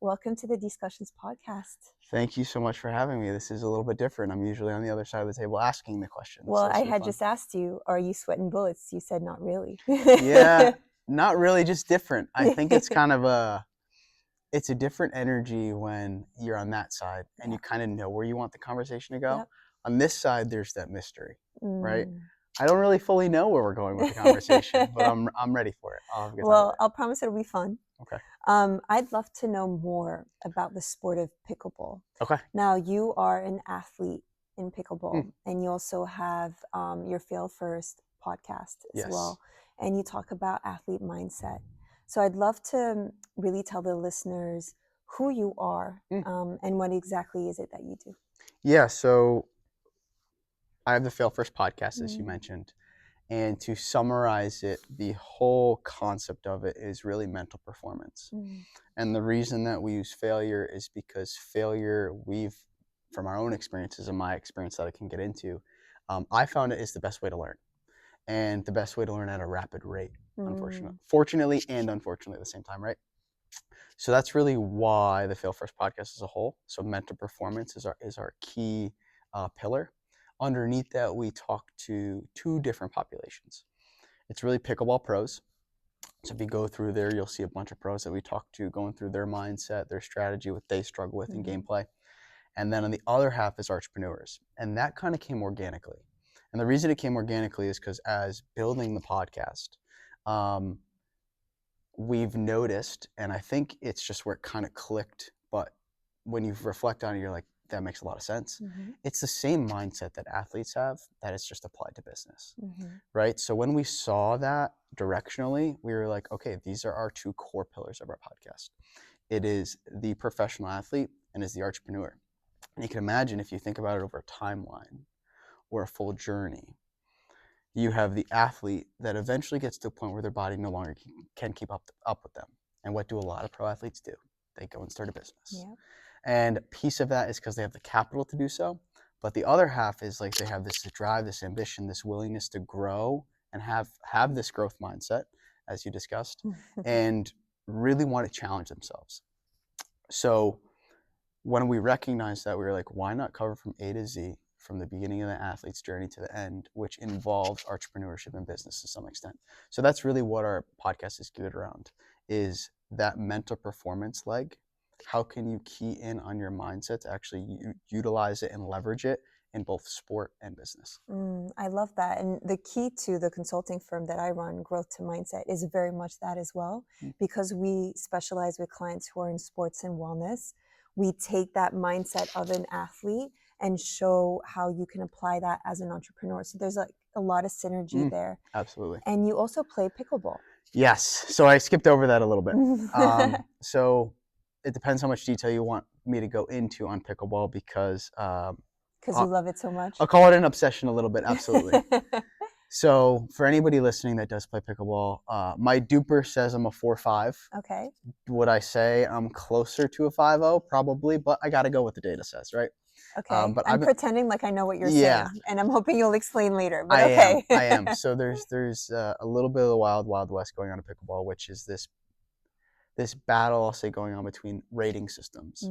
welcome to the Di-scussions podcast. Thank you so much for having me. This is a little bit different. I'm usually on the other side of the table asking the questions. Well, so I had just asked you, are you sweating bullets? You said not really. Yeah, not really, just different. I think it's kind of it's a different energy when you're on that side and you kind of know where you want the conversation to go. Yep. On this side, there's that mystery, right? Mm. I don't really fully know where we're going with the conversation, but I'm ready for it. I'll have a good time with it. I'll promise it'll be fun. Okay. I'd love to know more about the sport of pickleball. Okay. Now, you are an athlete in pickleball, and you also have your Fail First podcast as well, and you talk about athlete mindset. So I'd love to really tell the listeners who you are and what exactly is it that you do. Yeah, so I have the Fail First podcast, as you mentioned. And to summarize it, the whole concept of it is really mental performance. And the reason that we use failure is because failure, from our own experiences and my experience that I can get into, I found it is the best way to learn. And the best way to learn at a rapid rate, fortunately and unfortunately at the same time, right? So that's really why the Fail First podcast as a whole. So mental performance is our key pillar. Underneath that, we talk to two different populations. It's really pickleball pros. So if you go through there, you'll see a bunch of pros that we talk to going through their mindset, their strategy, what they struggle with in gameplay. And then on the other half is entrepreneurs. And that kind of came organically. And the reason it came organically is because as building the podcast, we've noticed, and I think it's just where it kind of clicked, but when you reflect on it, you're like, that makes a lot of sense. It's the same mindset that athletes have, that it's just applied to business, right? So when we saw that directionally, we were like, okay, these are our two core pillars of our podcast. It is the professional athlete and is the entrepreneur. And you can imagine, if you think about it over a timeline or a full journey, you have the athlete that eventually gets to a point where their body no longer can keep up with them. And what do a lot of pro athletes do? They go and start a business. Yeah. And a piece of that is because they have the capital to do so. But the other half is like they have this drive, this ambition, this willingness to grow and have this growth mindset, as you discussed, and really want to challenge themselves. So when we recognized that, we were like, why not cover from A to Z, from the beginning of the athlete's journey to the end, which involves entrepreneurship and business to some extent. So that's really what our podcast is geared around, is that mental performance leg. How can you key in on your mindset to actually utilize it and leverage it in both sport and business? I love that. And the key to the consulting firm that I run, Growth to Mindset, is very much that as well, because we specialize with clients who are in sports and wellness. We take that mindset of an athlete and show how you can apply that as an entrepreneur. So there's like a lot of synergy there. Absolutely. And you also play pickleball. Yes. So I skipped over that a little bit. So it depends how much detail you want me to go into on pickleball, because you love it so much. I'll call it an obsession a little bit. Absolutely. So for anybody listening that does play pickleball, my duper says I'm a 4.5. Okay. Would I say I'm closer to a 5.0? Probably, but I got to go with the data says, right? Okay. But I'm pretending like I know what you're saying, and I'm hoping you'll explain later. But I am. So there's a little bit of the wild west going on in pickleball, which is this battle, I'll say, going on between rating systems.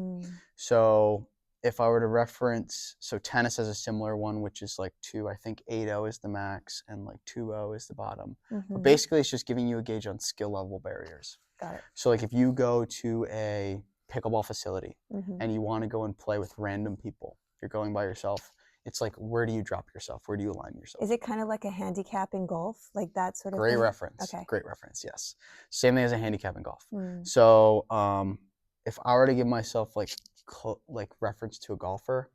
So if I were to reference, so tennis has a similar one, which is like 2, I think 8.0 is the max and like 2.0 is the bottom. But basically it's just giving you a gauge on skill level barriers. Got it. So like if you go to a pickleball facility and you want to go and play with random people, you're going by yourself, it's like, where do you drop yourself? Where do you align yourself? Is it kind of like a handicap in golf? Like that sort of thing? Great reference. Okay. Great reference, yes. Same thing as a handicap in golf. So if I were to give myself like reference to a golfer,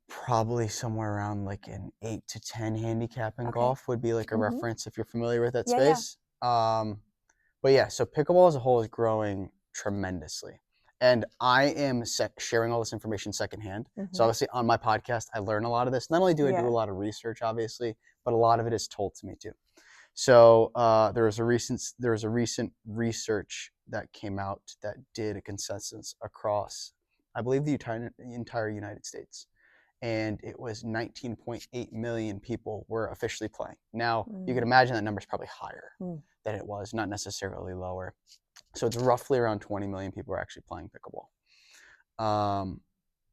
probably somewhere around like an 8 to 10 handicap in golf would be like a reference if you're familiar with that space. Yeah. But yeah, so pickleball as a whole is growing tremendously. And I am sharing all this information secondhand. So obviously on my podcast, I learn a lot of this. Not only do I do a lot of research, obviously, but a lot of it is told to me too. So there was a recent research that came out that did a consensus across, I believe, the entire United States. And it was 19.8 million people were officially playing. Now, you can imagine that number is probably higher than it was, not necessarily lower. So it's roughly around 20 million people are actually playing pickleball.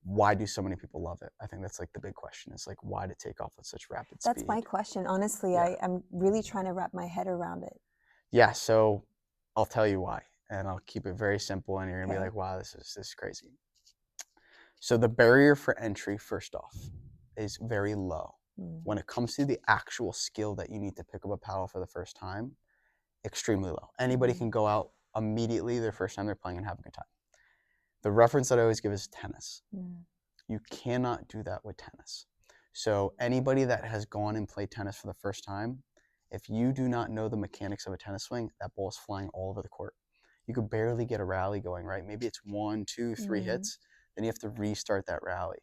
Why do so many people love it? I think that's like the big question, is like, why to take off with such rapid speed? That's my question. Honestly, Yeah. I'm really trying to wrap my head around it. Yeah, so I'll tell you why, and I'll keep it very simple, and you're gonna be Okay. like, wow, this is crazy. So the barrier for entry, first off, is very low. When it comes to the actual skill that you need to pick up a paddle for the first time, extremely low. Anybody can go out immediately their first time they're playing and have a good time. The reference that I always give is tennis. You cannot do that with tennis. So anybody that has gone and played tennis for the first time, if you do not know the mechanics of a tennis swing, that ball is flying all over the court. You could barely get a rally going, right? Maybe it's 1, 2, 3 hits, then you have to restart that rally.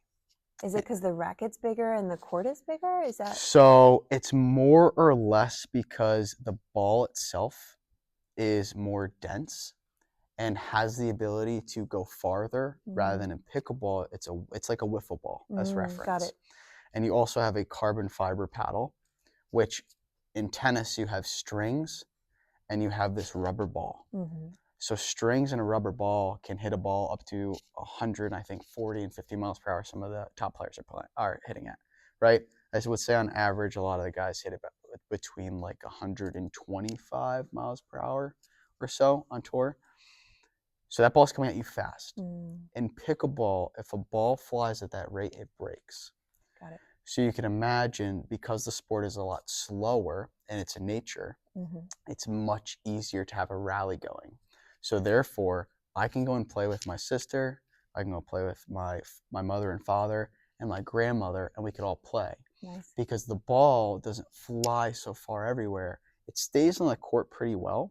Is it because the racket's bigger and the court is bigger? Is that? So it's more or less because the ball itself is more dense and has the ability to go farther, rather than in pickleball, it's like a wiffle ball as reference. Got it. And you also have a carbon fiber paddle, which in tennis you have strings and you have this rubber ball. So strings and a rubber ball can hit a ball up to 100, I think 40 and 50 miles per hour. Some of the top players are hitting at, right? I would say on average, a lot of the guys hit it between like 125 miles per hour or so on tour. So that ball's coming at you fast. In pickleball, if a ball flies at that rate, it breaks. Got it. So you can imagine, because the sport is a lot slower in its nature, it's much easier to have a rally going. So therefore, I can go and play with my sister, I can go play with my mother and father and my grandmother, and we could all play. Nice. Because the ball doesn't fly so far everywhere. It stays on the court pretty well,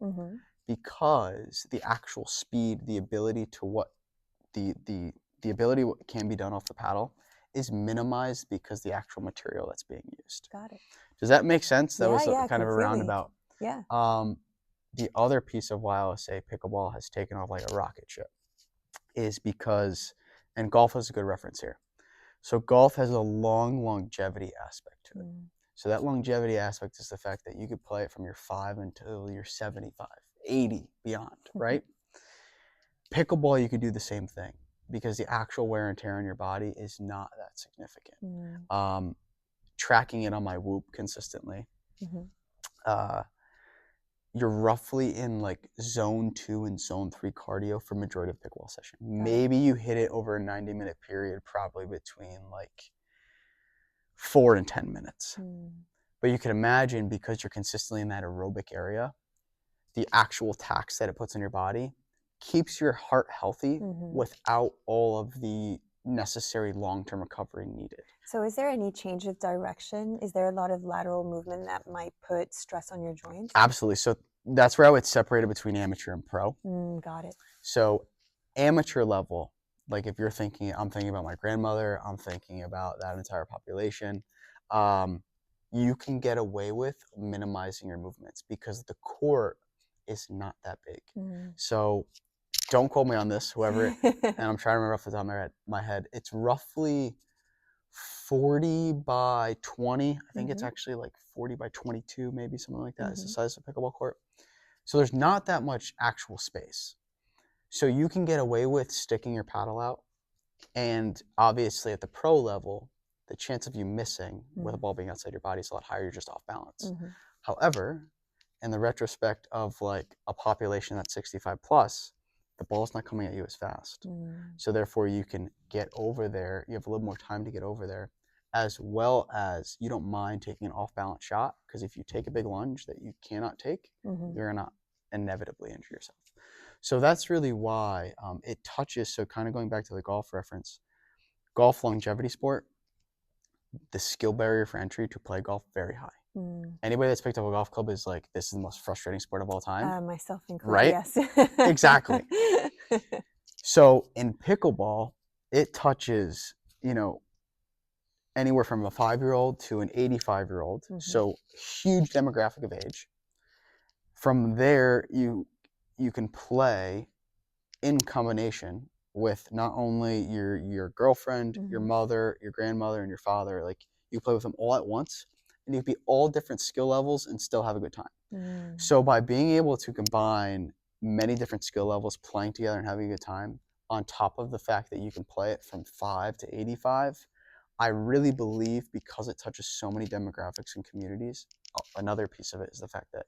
because the actual speed, the ability to what the ability what can be done off the paddle is minimized because the actual material that's being used. Got it. Does that make sense? That was kind of a completely. roundabout. Yeah. The other piece of why I'll say pickleball has taken off like a rocket ship is because, and golf is a good reference here. So golf has a long longevity aspect to it. So that longevity aspect is the fact that you could play it from your 5 until you're 75, 80, beyond, right? Pickleball, you could do the same thing because the actual wear and tear on your body is not that significant. Tracking it on my Whoop consistently, you're roughly in like zone 2 and zone 3 cardio for majority of pickleball session. Maybe you hit it over a 90-minute period, probably between like 4 and 10 minutes. But you can imagine, because you're consistently in that aerobic area, the actual tax that it puts on your body keeps your heart healthy without all of the necessary long-term recovery needed. So is there any change of direction? Is there a lot of lateral movement that might put stress on your joints? Absolutely. So that's where I would separate it between amateur and pro. Got it. So amateur level, like if you're thinking, I'm thinking about my grandmother, I'm thinking about that entire population, you can get away with minimizing your movements because the court is not that big. So don't quote me on this, whoever, and I'm trying to remember off the top of my head. It's roughly 40 by 20. I think it's actually like 40 by 22, maybe something like that. It's the size of a pickleball court. So there's not that much actual space. So you can get away with sticking your paddle out. And obviously at the pro level, the chance of you missing with a ball being outside your body is a lot higher. You're just off balance. However, in the retrospect of like a population that's 65 plus, the ball's not coming at you as fast. So therefore you can get over there. You have a little more time to get over there, as well as you don't mind taking an off-balance shot, because if you take a big lunge that you cannot take, you're going to inevitably injure yourself. So that's really why it touches. So kind of going back to the golf reference, golf longevity sport, the skill barrier for entry to play golf, very high. Anybody that's picked up a golf club is like, this is the most frustrating sport of all time. Myself included, right? Yes. Exactly. So in pickleball, it touches, anywhere from a 5-year-old to an 85-year-old. So huge demographic of age. From there, you can play in combination with not only your girlfriend, your mother, your grandmother, and your father. Like, you play with them all at once, and you can be all different skill levels and still have a good time. So by being able to combine many different skill levels playing together and having a good time, on top of the fact that you can play it from 5 to 85, I really believe because it touches so many demographics and communities, another piece of it is the fact that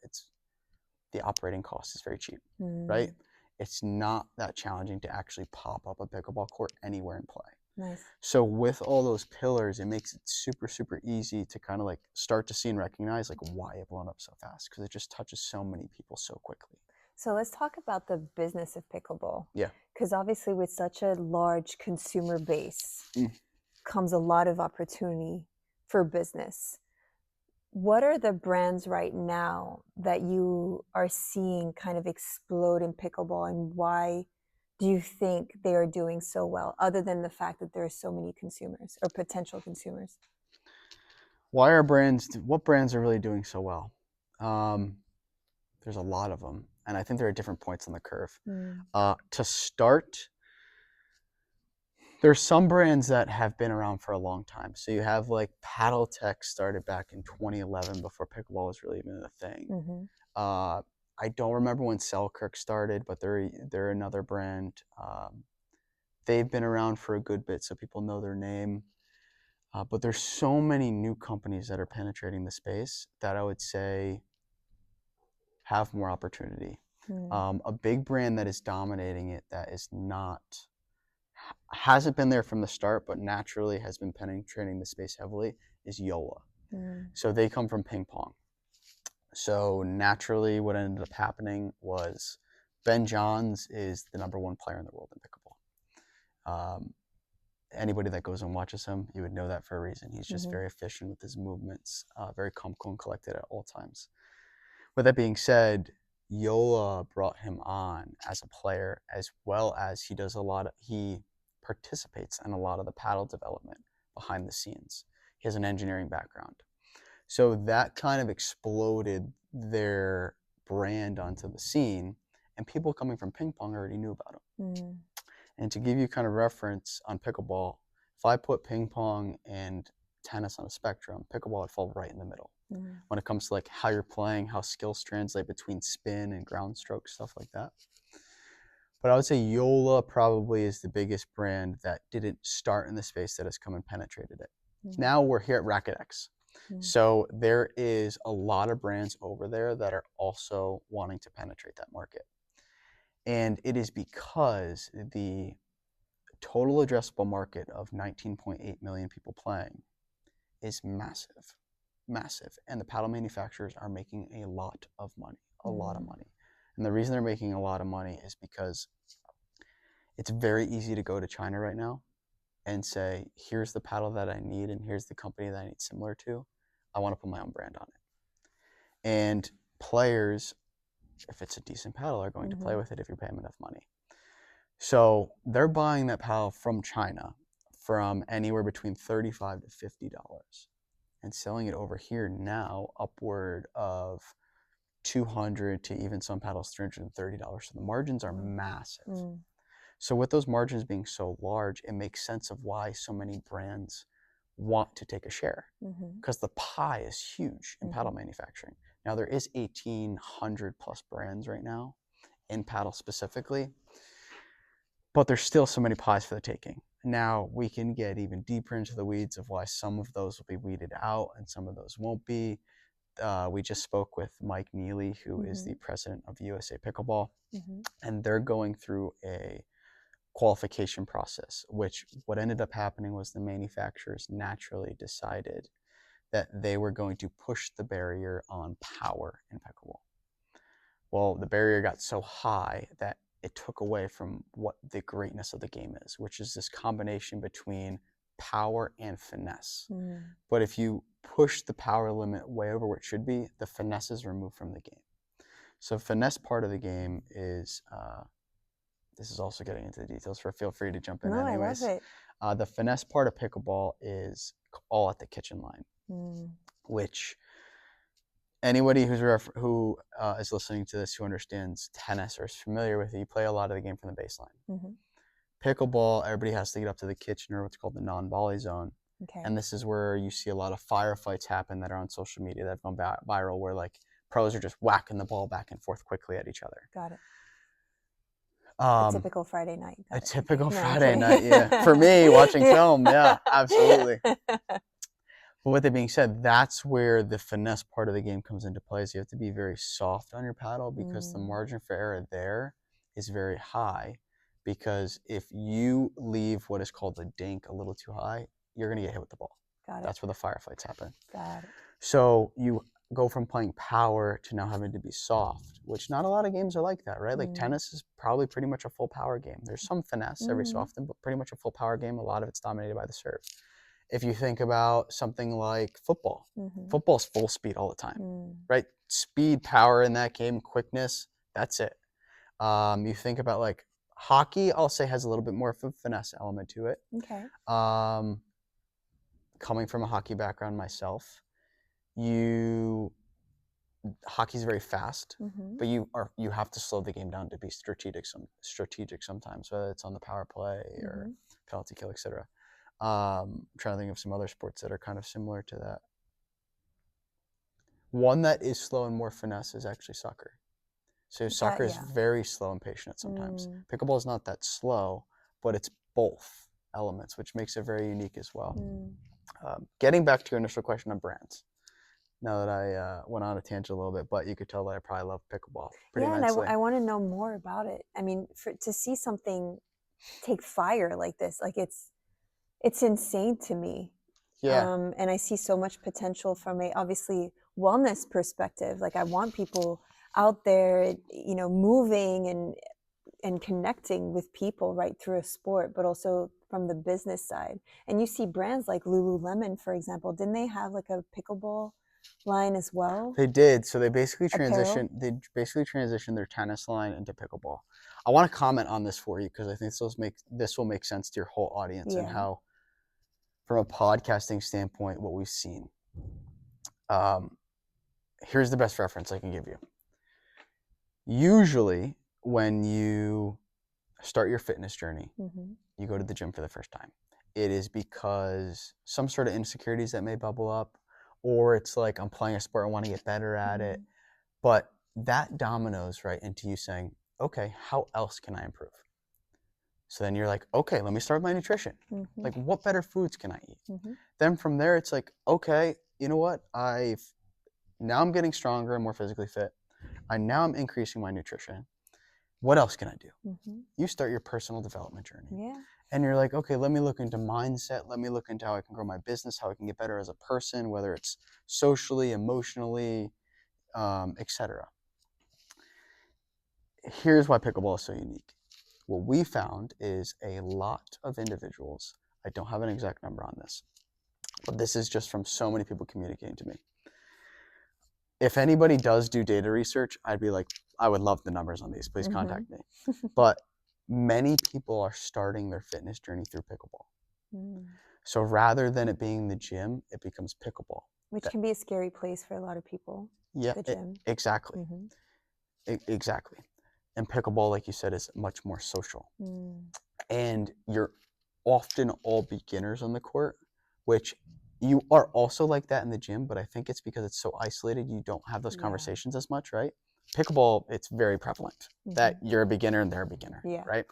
the operating cost is very cheap, right? It's not that challenging to actually pop up a pickleball court anywhere and play. Nice. So with all those pillars, it makes it super, super easy to kind of like start to see and recognize like why it blown up so fast, because it just touches so many people so quickly. So let's talk about the business of pickleball. Yeah. Because obviously with such a large consumer base comes a lot of opportunity for business. What are the brands right now that you are seeing kind of explode in pickleball, and why do you think they are doing so well, other than the fact that there are so many consumers or potential consumers? What brands are really doing so well? There's a lot of them, and I think there are different points on the curve. To start, there's some brands that have been around for a long time. So you have like Paddle Tech started back in 2011 before pickleball was really even a thing. I don't remember when Selkirk started, but they're another brand. They've been around for a good bit, so people know their name. But there's so many new companies that are penetrating the space that I would say have more opportunity. A big brand that is dominating it, that hasn't been there from the start, but naturally has been penetrating the space heavily, is Yola. So they come from ping pong. So naturally what ended up happening was Ben Johns is the #1 player in the world in pickleball. Anybody that goes and watches him, you would know that for a reason. He's just very efficient with his movements, very calm, cool, and collected at all times. With that being said, Yola brought him on as a player, as well as he participates in a lot of the paddle development behind the scenes. He has an engineering background. So that kind of exploded their brand onto the scene, and people coming from ping pong already knew about him. And to give you kind of reference on pickleball, if I put ping pong and tennis on a spectrum, pickleball would fall right in the middle. When it comes to like how you're playing, how skills translate between spin and ground stroke, stuff like that. But I would say Yola probably is the biggest brand that didn't start in the space that has come and penetrated it. Now we're here at RacquetX. So there is a lot of brands over there that are also wanting to penetrate that market. And it is because the total addressable market of 19.8 million people playing is massive. And the paddle manufacturers are making a lot of money. And the reason they're making a lot of money is because it's very easy to go to China right now and say, here's the paddle that I need and here's the company that I need similar to. I want to put my own brand on it. And players, if it's a decent paddle, are going to play with it if you pay them enough money. So they're buying that paddle from China from anywhere between $35 to $50 and selling it over here now upward of $200 to even some paddles $330. So the margins are massive. So with those margins being so large, it makes sense of why so many brands want to take a share, because the pie is huge in paddle manufacturing. Now there is 1,800 plus brands right now in paddle specifically, but there's still so many pies for the taking. Now we can get even deeper into the weeds of why some of those will be weeded out and some of those won't be. We just spoke with Mike Neely, who is the president of USA Pickleball, and they're going through a qualification process, which what ended up happening was the manufacturers naturally decided that they were going to push the barrier on power in pickleball. Well, the barrier got so high that it took away from what the greatness of the game is, which is this combination between power and finesse. But if you push the power limit way over where it should be, the finesse is removed from the game. So finesse part of the game is, this is also getting into the details, feel free to jump in anyways. I love it. The finesse part of pickleball is all at the kitchen line, which anybody who is listening to this who understands tennis or is familiar with it, you play a lot of the game from the baseline. Pickleball, everybody has to get up to the kitchen or what's called the non-volley zone. And this is where you see a lot of firefights happen that are on social media that have gone viral, where like pros are just whacking the ball back and forth quickly at each other. Got it. A typical Friday night. A typical No, Friday night, yeah. For me, watching film, yeah, absolutely. But with it being said, that's where the finesse part of the game comes into play. Is you have to be very soft on your paddle because the margin for error there is very high. Because if you leave what is called a dink a little too high, you're going to get hit with the ball. Got it. That's where the firefights happen. Got it. So you go from playing power to now having to be soft, which not a lot of games are like that, right? Like tennis is probably pretty much a full power game. There's some finesse every so often, but pretty much a full power game. A lot of it's dominated by the serve. If you think about something like football, football's full speed all the time, right? Speed, power in that game, quickness, that's it. You think about like hockey, I'll say has a little bit more of a finesse element to it. Okay. Coming from a hockey background myself, hockey's very fast, but you have to slow the game down to be strategic sometimes, whether it's on the power play or penalty kill, etc. I'm trying to think of some other sports that are kind of similar to that. One that is slow and more finesse is actually soccer. So soccer is very slow and patient sometimes. Pickleball is not that slow, but it's both elements, which makes it very unique as well. Getting back to your initial question on brands, now that I went on a tangent a little bit, but you could tell that I probably love pickleball pretty immensely. And I want to know more about it. I mean, to see something take fire like this, like it's insane to me. Yeah. And I see so much potential from a obviously wellness perspective. Like I want people out there, you know, moving and connecting with people right through a sport, but also from the business side. And you see brands like Lululemon, for example, didn't they have like a pickleball line as well? They did. So they basically transitioned their tennis line into pickleball. I want to comment on this for you because I think this will make sense to your whole audience and how, from a podcasting standpoint, what we've seen. Here's the best reference I can give you. Usually, when you start your fitness journey, you go to the gym for the first time. It is because some sort of insecurities that may bubble up, or it's like I'm playing a sport, I want to get better at it. But that dominoes right into you saying, okay, how else can I improve? So then you're like, okay, let me start with my nutrition. Like, what better foods can I eat? Then from there, it's like, okay, you know what? Now I'm getting stronger and more physically fit. Now I'm increasing my nutrition. What else can I do? You start your personal development journey. Yeah. And you're like, okay, let me look into mindset. Let me look into how I can grow my business, how I can get better as a person, whether it's socially, emotionally, etc. Here's why pickleball is so unique. What we found is a lot of individuals, I don't have an exact number on this, but this is just from so many people communicating to me. If anybody does do data research, I'd be like, I would love the numbers on these. Please contact me. But many people are starting their fitness journey through pickleball. So rather than it being the gym, it becomes pickleball. Which can be a scary place for a lot of people. Yeah, the gym. Exactly. Exactly. And pickleball, like you said, is much more social. And you're often all beginners on the court, which you are also like that in the gym, but I think it's because it's so isolated, you don't have those conversations as much, right? Pickleball, it's very prevalent that you're a beginner and they're a beginner, right?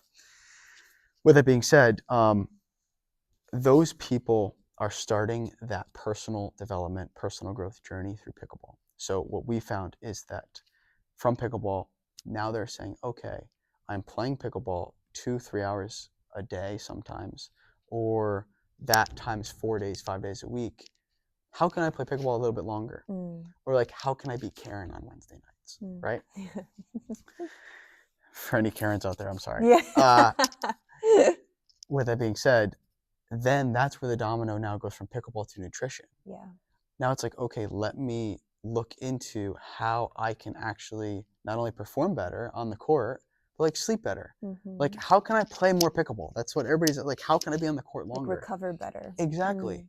With it being said, those people are starting that personal development, personal growth journey through pickleball. So what we found is that from pickleball, now they're saying, okay, I'm playing pickleball 2-3 hours a day sometimes, or that times 4 days, 5 days a week. How can I play pickleball a little bit longer? Or like, how can I be Karen on Wednesday nights, right? For any Karens out there, I'm sorry. With that being said, then that's where the domino now goes from pickleball to nutrition. Now it's like, okay, let me look into how I can actually not only perform better on the court, but like sleep better. Like, how can I play more pickleball? That's what everybody's like, how can I be on the court longer? Like recover better. Exactly.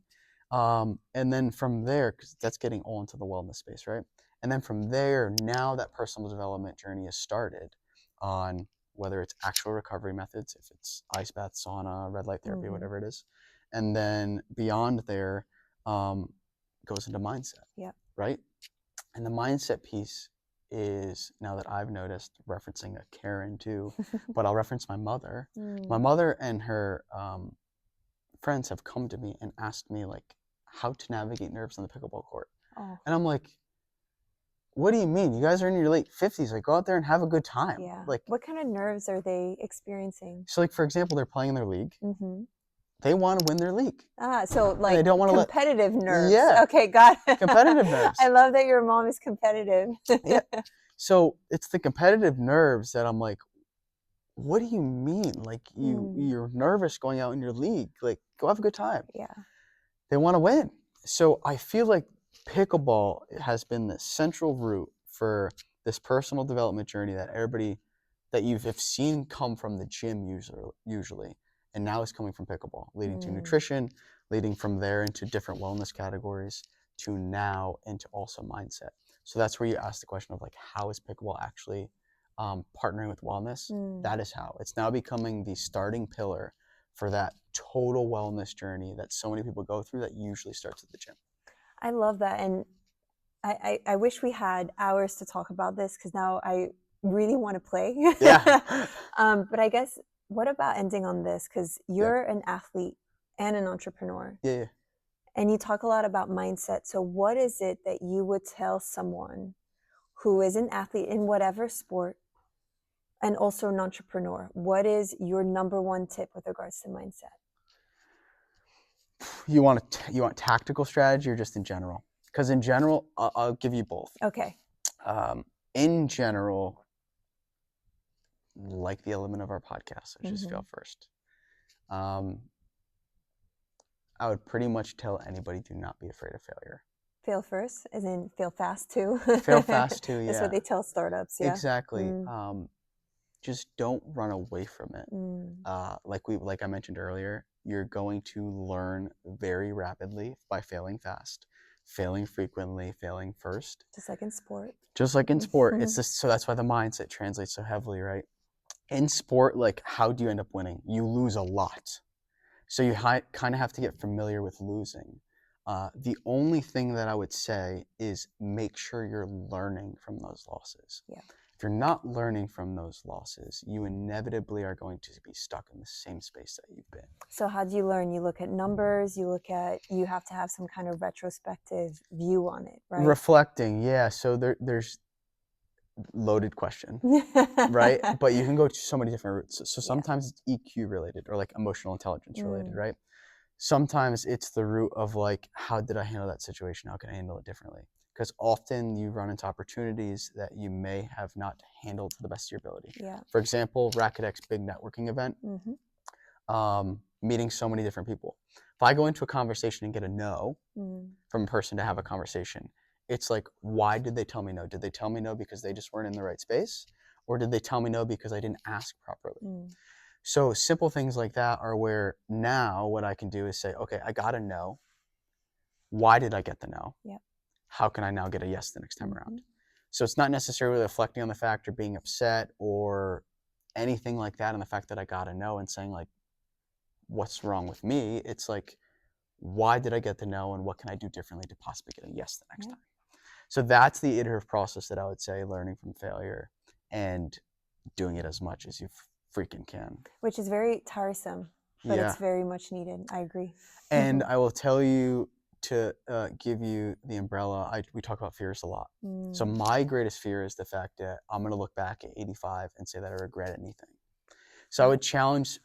And then from there, because that's getting all into the wellness space, right? And then from there, now that personal development journey is started on whether it's actual recovery methods, if it's ice bath, sauna, red light therapy, whatever it is. And then beyond there, goes into mindset, right? And the mindset piece is, now that I've noticed, referencing a Karen too, but I'll reference my mother. My mother and her friends have come to me and asked me like how to navigate nerves on the pickleball court. And I'm like, what do you mean? You guys are in your late 50s. Like, go out there and have a good time. Yeah. Like, what kind of nerves are they experiencing? So, like, for example, they're playing in their league. They want to win their league. So like they don't want to competitive nerves. Yeah. Okay, got it. Competitive nerves. I love that your mom is competitive. Yeah. So it's the competitive nerves that I'm like, what do you mean? Like, you're nervous going out in your league. Like, go have a good time. Yeah. They want to win. So I feel like pickleball has been the central route for this personal development journey that everybody that you've seen come from the gym usually, and now is coming from pickleball, leading to nutrition, leading from there into different wellness categories, to now into also mindset. So that's where you ask the question of like, how is pickleball actually partnering with wellness? That is how. It's now becoming the starting pillar for that total wellness journey that so many people go through that usually starts at the gym. I love that. And I wish we had hours to talk about this, because now I really want to play. Yeah. But I guess, what about ending on this? Because you're an athlete and an entrepreneur. Yeah. And you talk a lot about mindset. So what is it that you would tell someone who is an athlete in whatever sport and also an entrepreneur? What is your number one tip with regards to mindset? You want tactical strategy or just in general? Because in general, I'll give you both. Okay. In general, like the element of our podcast, which is fail first. I would pretty much tell anybody, do not be afraid of failure. Fail first, as in fail fast too. Fail fast too, yeah. That's what they tell startups, yeah. Exactly. Just don't run away from it. Like I mentioned earlier, you're going to learn very rapidly by failing fast, failing frequently, failing first. Just like in sport. It's just, so that's why the mindset translates so heavily, right? In sport, like, how do you end up winning? You lose a lot. So you kind of have to get familiar with losing. The only thing that I would say is make sure you're learning from those losses. Yeah. If you're not learning from those losses, you inevitably are going to be stuck in the same space that you've been. So how do you learn? You look at numbers, you have to have some kind of retrospective view on it, right? Reflecting, yeah. So there's loaded question, right? But you can go to so many different routes. So sometimes it's EQ related, or like emotional intelligence related, right? Sometimes it's the root of like, how did I handle that situation? How can I handle it differently? Because often you run into opportunities that you may have not handled to the best of your ability. Yeah. For example, RacquetX big networking event, meeting so many different people. If I go into a conversation and get a no from a person to have a conversation, it's like, why did they tell me no? Did they tell me no because they just weren't in the right space? Or did they tell me no because I didn't ask properly? So simple things like that are where now what I can do is say, okay, I got a no. Why did I get the no? Yep. How can I now get a yes the next time around? So it's not necessarily reflecting on the fact or being upset or anything like that, and the fact that I got a no and saying like, what's wrong with me? It's like, why did I get the no, and what can I do differently to possibly get a yes the next time? So that's the iterative process that I would say, learning from failure and doing it as much as you freaking can. Which is very tiresome, but it's very much needed. I agree. And I will tell you, to give you the umbrella, we talk about fears a lot. So my greatest fear is the fact that I'm going to look back at 85 and say that I regret anything. So I would challenge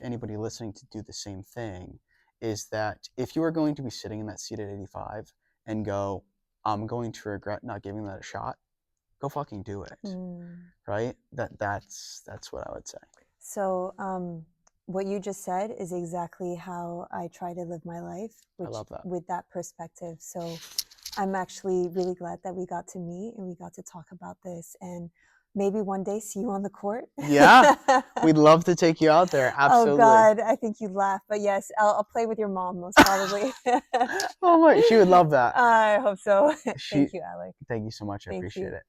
anybody listening to do the same thing, is that if you are going to be sitting in that seat at 85 and go, I'm going to regret not giving that a shot, go fucking do it. Right? That's what I would say. So what you just said is exactly how I try to live my life, I love that. With that perspective. So I'm actually really glad that we got to meet and we got to talk about this, and maybe one day see you on the court. Yeah, we'd love to take you out there. Absolutely. Oh God, I think you'd laugh, but yes, I'll play with your mom most probably. Oh my, she would love that. I hope so. Thank you, Alec. Thank you so much. I appreciate it.